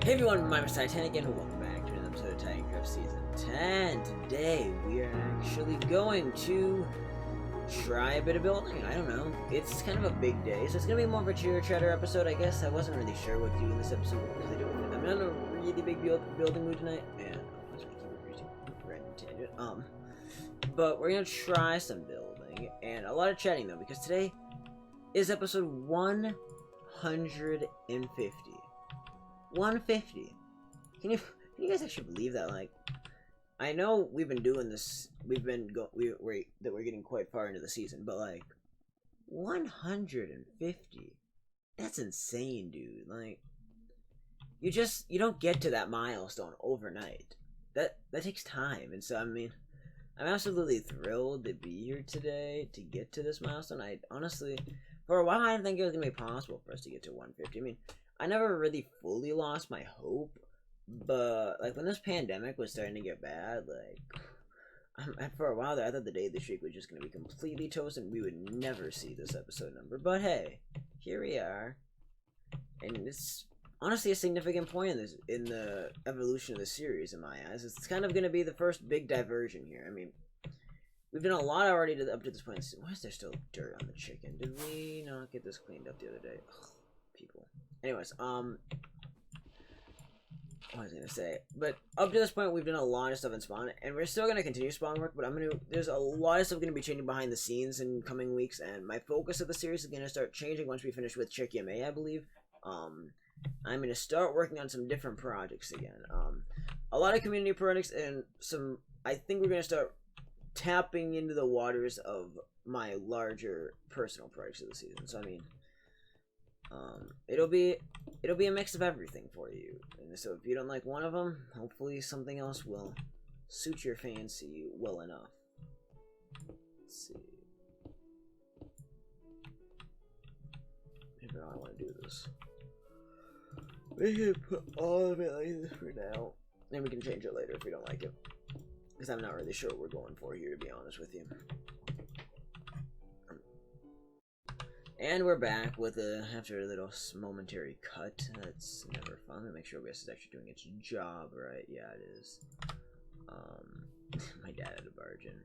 Hey everyone, my name is Titanic and welcome back to another episode of Titancraft Season 10. Today we are actually going to try a bit of building. I don't know. It's kind of a big day, so it's going to be more of a cheer chatter episode, I guess. I wasn't really sure what to do in this episode. What to do with it. I'm in a really big building mood tonight, and but we're going to try some building, and a lot of chatting though, because today is episode 150. 150. Can you guys actually believe that? Like, I know we've been doing this. We're getting quite far into the season, but like 150. That's insane, dude. Like, you don't get to that milestone overnight. That takes time, and so I mean, I'm absolutely thrilled to be here today to get to this milestone. I honestly, for a while, I didn't think it was gonna be possible for us to get to 150. I mean, I never really fully lost my hope, but like when this pandemic was starting to get bad, like for a while there, I thought the day of the streak was just gonna be completely toast and we would never see this episode number. But hey, here we are, and it's honestly a significant point in the evolution of the series in my eyes. It's kind of gonna be the first big diversion here. I mean, we've done a lot already up to this point. Why is there still dirt on the chicken? Did we not get this cleaned up the other day? Ugh, people. Anyways, what was I gonna say? But up to this point, we've done a lot of stuff in spawn, and we're still gonna continue spawn work. But there's a lot of stuff gonna be changing behind the scenes in coming weeks, and my focus of the series is gonna start changing once we finish with Chick-yamay, I believe. I'm gonna start working on some different projects again. A lot of community projects, and I think we're gonna start tapping into the waters of my larger personal projects of the season. So I mean, it'll be a mix of everything for you. And so if you don't like one of them, hopefully something else will suit your fancy well enough. Let's see. Maybe I want to do this. We can put all of it like this for now. And we can change it later if we don't like it. Because I'm not really sure what we're going for here, to be honest with you. And we're back with after a little momentary cut. That's never fun. I'm gonna make sure OBS is actually doing its job right. Yeah, it is. My dad had to barge in.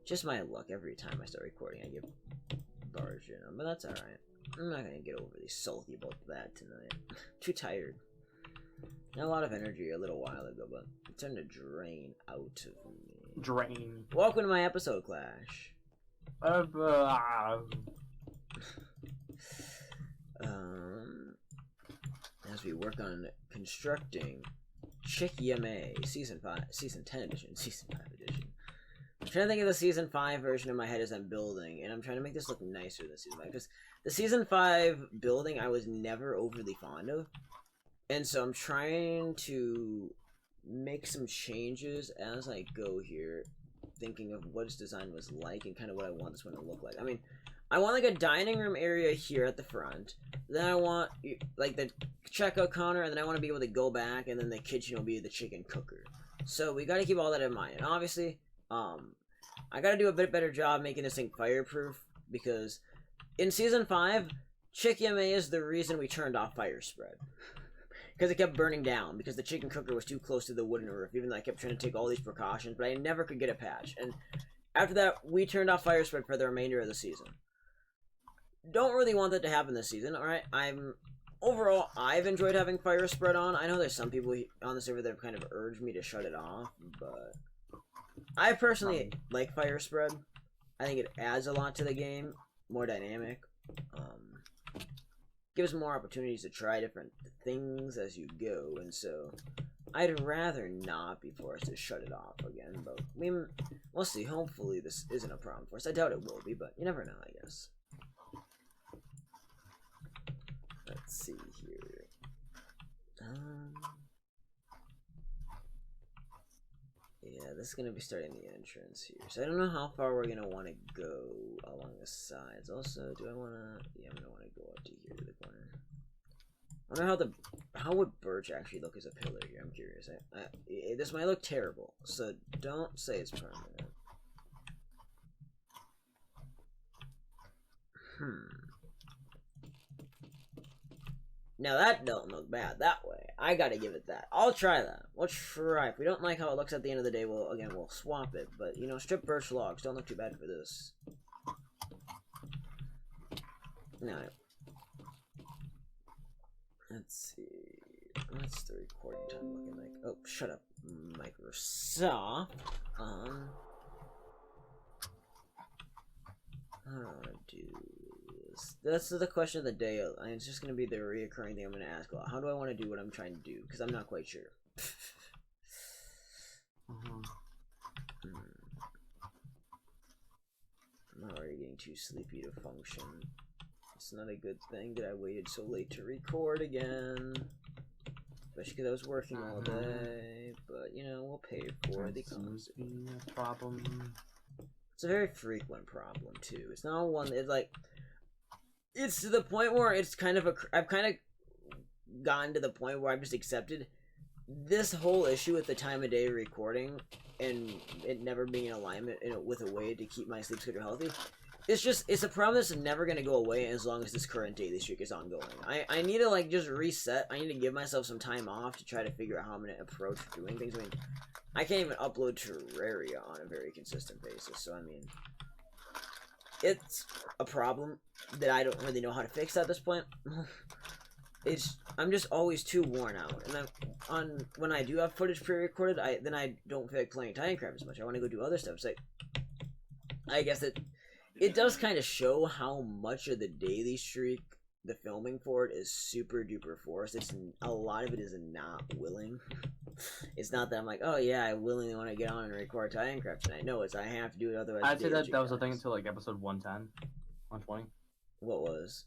Just my luck. Every time I start recording, I get barged in. But that's alright. I'm not gonna get overly salty about that tonight. Too tired. Had a lot of energy a little while ago, but it's starting to drain out of me. Drain. Welcome to my episode, Clash. As we work on constructing Chick-yamay Season 5, Season 10 edition, Season 5 edition. I'm trying to think of the Season 5 version in my head as I'm building, and I'm trying to make this look nicer than Season 5, because the Season 5 building I was never overly fond of, and so I'm trying to make some changes as I go here, thinking of what its design was like and kind of what I want this one to look like. I mean, I want like a dining room area here at the front. Then I want like the checkout counter, and then I want to be able to go back, and then the kitchen will be the chicken cooker. So we got to keep all that in mind. And obviously, I got to do a bit better job making this thing fireproof, because in Season 5, Chick-yamay is the reason we turned off fire spread. Because it kept burning down, because the chicken cooker was too close to the wooden roof, even though I kept trying to take all these precautions, but I never could get a patch. And after that, we turned off fire spread for the remainder of the season. Don't really want that to happen this season, alright? Overall, I've enjoyed having fire spread on. I know there's some people on the server that have kind of urged me to shut it off, but I personally like fire spread. I think it adds a lot to the game, more dynamic. Gives more opportunities to try different things as you go, and so I'd rather not be forced to shut it off again, but we'll see. Hopefully this isn't a problem for us. I doubt it will be, but you never know, I guess. Let's see here. Yeah, this is going to be starting the entrance here. So I don't know how far we're going to want to go along the sides. Also, do I want to... Yeah, I'm going to want to go up to here to the corner. I wonder how would birch actually look as a pillar here? I'm curious. This might look terrible, so don't say it's permanent. Now that don't look bad that way. I gotta give it that. I'll try that. We'll try. If we don't like how it looks at the end of the day, we'll swap it. But, you know, strip birch logs don't look too bad for this. No. Let's see. What's the recording time looking like? Oh, shut up, Microsoft. I don't want to do this. That's the question of the day. It's just going to be the reoccurring thing I'm going to ask a lot. How do I want to do what I'm trying to do? Because I'm not quite sure. I'm already getting too sleepy to function. It's not a good thing that I waited so late to record again. Especially because I was working all day. But, you know, we'll pay for the cost. Problem. It's a very frequent problem, too. It's not one, it's like, it's to the point where it's kind of I've kind of gotten to the point where I've just accepted this whole issue with the time of day recording and it never being in alignment with a way to keep my sleep schedule healthy. It's a problem that's never going to go away as long as this current daily streak is ongoing. I need to, like, just reset. I need to give myself some time off to try to figure out how I'm going to approach doing things. I mean, I can't even upload Terraria on a very consistent basis, so, I mean, it's a problem that I don't really know how to fix at this point. I'm just always too worn out, and when I do have footage pre-recorded, then I don't feel like playing Titancraft as much. I want to go do other stuff. It's like, I guess it does kind of show how much of the daily streak, the filming for it, is super duper forced. A lot of it is not willing. It's not that I'm like, oh yeah, I willingly want to get on and record Titancraft tonight. No, it's I have to do it otherwise. I'd say that was the thing until like episode 110, 120. What was?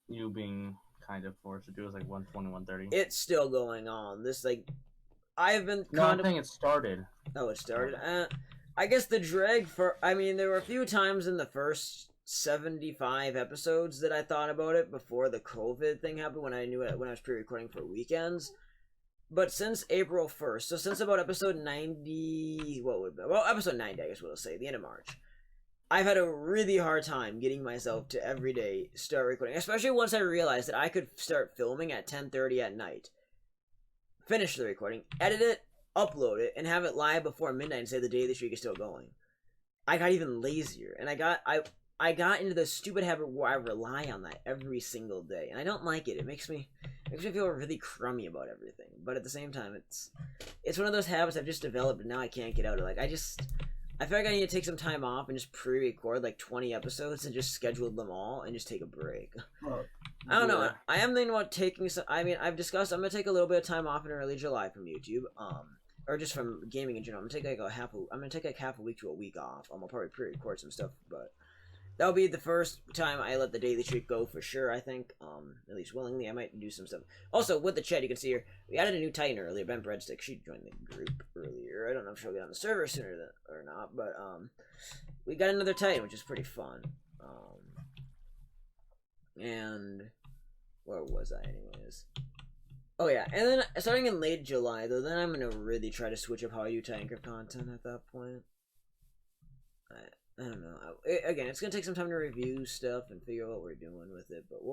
You being kind of forced to do it was like 120, 130. It's still going on. This, like, I've been I think it started. Oh, it started? I guess the drag I mean, there were a few times in the first 75 episodes that I thought about it before the COVID thing happened, when I was pre-recording for weekends. But since April 1st, so since about episode 90, episode 90, I guess we'll say, the end of March, I've had a really hard time getting myself to every day start recording, especially once I realized that I could start filming at 10:30 at night, finish the recording, edit it, upload it, and have it live before midnight and say the daily streak is still going. I got even lazier, and I got into the stupid habit where I rely on that every single day, and I don't like it. It makes me feel really crummy about everything. But at the same time, it's one of those habits I've just developed, and now I can't get out of. Like, I feel like I need to take some time off and just pre-record like 20 episodes and just schedule them all and just take a break. I don't know. I am thinking about taking some. I mean, I've discussed. I'm gonna take a little bit of time off in early July from YouTube. Or just from gaming in general. I'm gonna take like half a week to a week off. I'll probably pre-record some stuff, but that'll be the first time I let the daily streak go for sure, I think. At least willingly. I might do some stuff. Also, with the chat, you can see here, we added a new Titan earlier, Bentbreadstick. She joined the group earlier. I don't know if she'll get on the server sooner or not, but we got another Titan, which is pretty fun. And where was I anyways? Oh yeah, and then starting in late July, though, then I'm gonna really try to switch up how I do Titancraft content at that point. I don't know. Again, it's gonna take some time to review stuff and figure out what we're doing with it, but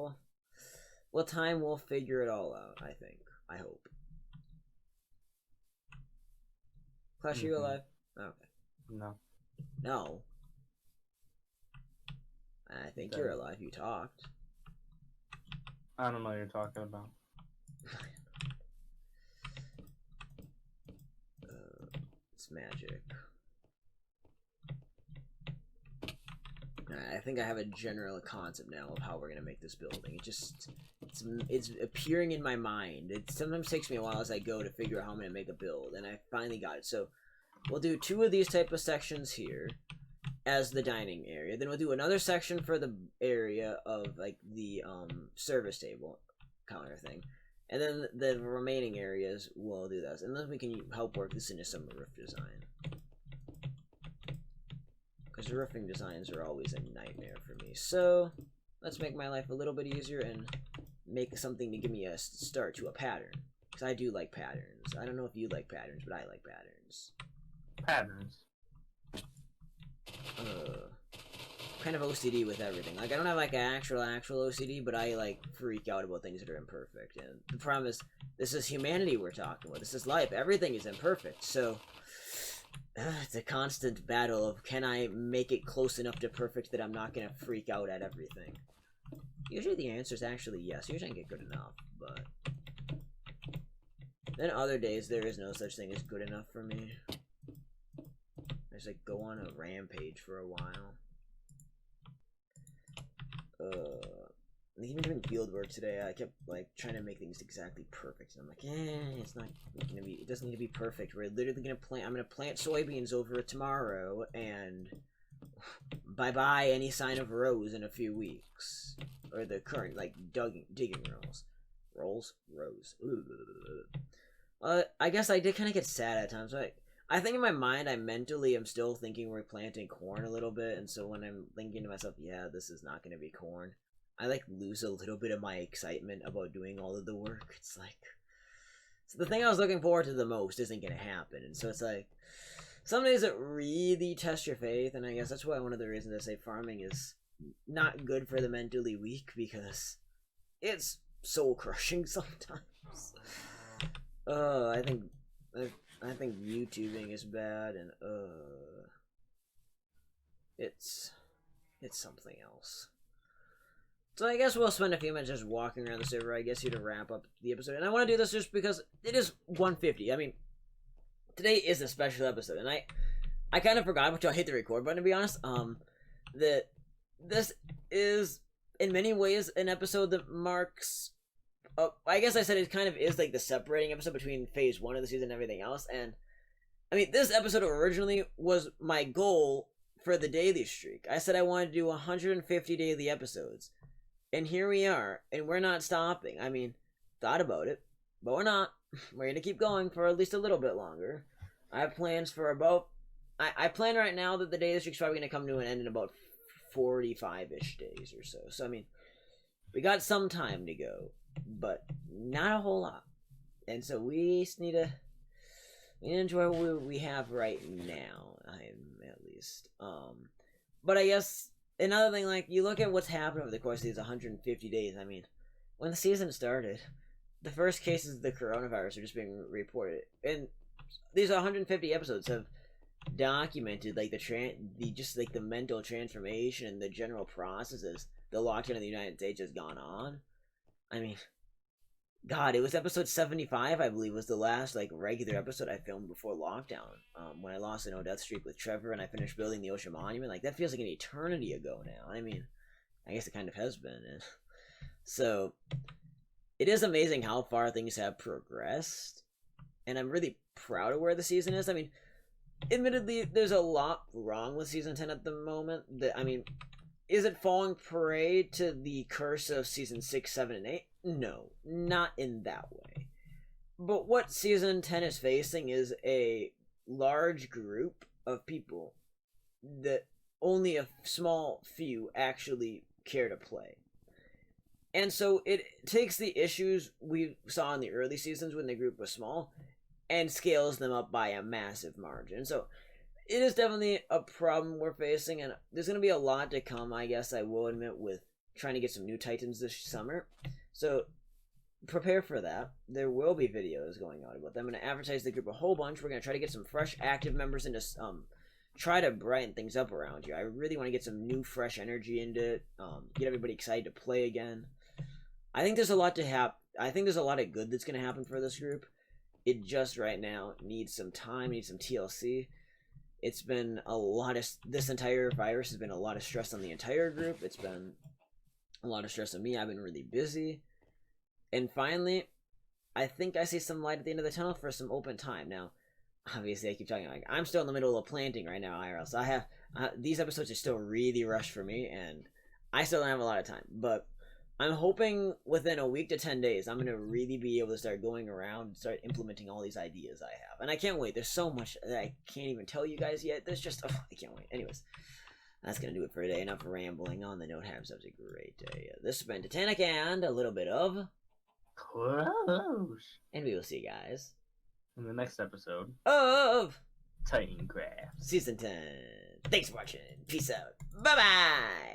with time we'll figure it all out. I think. I hope. Clash, are you alive? Okay. No. No. I think you're alive. You talked. I don't know what you're talking about. It's magic. I think I have a general concept now of how we're gonna make this building. It's appearing in my mind. It sometimes takes me a while as I go to figure out how I'm gonna make a build, and I finally got it. So we'll do 2 of these type of sections here as the dining area. Then we'll do another section for the area of like the service table counter thing. And then the remaining areas we'll do those. And then we can help work this into some roof design. Because the roofing designs are always a nightmare for me. So let's make my life a little bit easier and make something to give me a start to a pattern. Because I do like patterns. I don't know if you like patterns, but I like patterns. Patterns. kind of OCD with everything. Like, I don't have, like, actual OCD, but I, like, freak out about things that are imperfect. And the problem is, this is humanity we're talking about. This is life. Everything is imperfect. So, it's a constant battle of, can I make it close enough to perfect that I'm not going to freak out at everything? Usually the answer is actually yes. Usually I can get good enough, but... then other days, there is no such thing as good enough for me. I just, like, go on a rampage for a while. Even doing field work today, I kept, like, trying to make things exactly perfect. And I'm like, it's not gonna be, it doesn't need to be perfect. We're literally gonna plant, I'm gonna plant soybeans over tomorrow, and bye-bye any sign of rows in a few weeks. Or the current, like, digging rows. Rows. I guess I did kind of get sad at times. I think in my mind, I mentally am still thinking we're planting corn a little bit, and so when I'm thinking to myself, yeah, this is not going to be corn, I, like, lose a little bit of my excitement about doing all of the work. It's like, so the thing I was looking forward to the most isn't going to happen, and so it's like, some days it really tests your faith, and I guess that's why one of the reasons I say farming is not good for the mentally weak, because it's soul-crushing sometimes. I think YouTubing is bad, and it's something else. So I guess we'll spend a few minutes just walking around the server, I guess, here to wrap up the episode. And I want to do this just because it is 150. I mean, today is a special episode, and I kind of forgot until I hit the record button, to be honest. That this is in many ways an episode that marks. I guess I said it kind of is like the separating episode between phase 1 of the season and everything else. And I mean, this episode originally was my goal for the daily streak. I said I wanted to do 150 daily episodes. And here we are, and we're not stopping. I mean, thought about it, but we're not. We're going to keep going for at least a little bit longer. I have plans for about... I plan right now that the daily streak's probably going to come to an end in about 45-ish days or so. So, I mean, we got some time to go, but not a whole lot. And so we just need to enjoy what we have right now, at least. But I guess... another thing, like, you look at what's happened over the course of these 150 days. I mean, when the season started, the first cases of the coronavirus are just being reported. And these 150 episodes have documented, like, the mental transformation and the general processes the lockdown in the United States has gone on. I mean, God, it was episode 75, I believe, was the last, like, regular episode I filmed before lockdown. When I lost the no-death streak with Trevor and I finished building the Ocean Monument. Like, that feels like an eternity ago now. I mean, I guess it kind of has been. So, it is amazing how far things have progressed. And I'm really proud of where the season is. I mean, admittedly, there's a lot wrong with Season 10 at the moment. I mean, is it falling prey to the curse of Season 6, 7, and 8? No, not in that way. But what Season 10 is facing is a large group of people that only a small few actually care to play. And so it takes the issues we saw in the early seasons when the group was small and scales them up by a massive margin. So it is definitely a problem we're facing, and there's going to be a lot to come, I guess I will admit, with trying to get some new Titans this summer. So prepare for that. There will be videos going out about them. I'm going to advertise the group a whole bunch. We're going to try to get some fresh, active members into try to brighten things up around here. I really want to get some new, fresh energy into it. Get everybody excited to play again. I think there's a lot to happen. I think there's a lot of good that's going to happen for this group. It just right now needs some time, needs some TLC. It's been a lot of... this entire virus has been a lot of stress on the entire group. It's been a lot of stress on me. I've been really busy. And finally, I think I see some light at the end of the tunnel for some open time. Now, obviously, I keep talking like I'm still in the middle of planting right now, IRL. So I have... these episodes are still really rushed for me, and I still don't have a lot of time. But I'm hoping within a week to 10 days, I'm going to really be able to start going around and start implementing all these ideas I have. And I can't wait. There's so much that I can't even tell you guys yet. There's just... I can't wait. Anyways, that's going to do it for today. Enough rambling on the note. Have yourselves a great day. This has been Titanic and a little bit of... close. And we will see you guys In the next episode of Titancraft Season 10. Thanks for watching. Peace out. Bye-bye!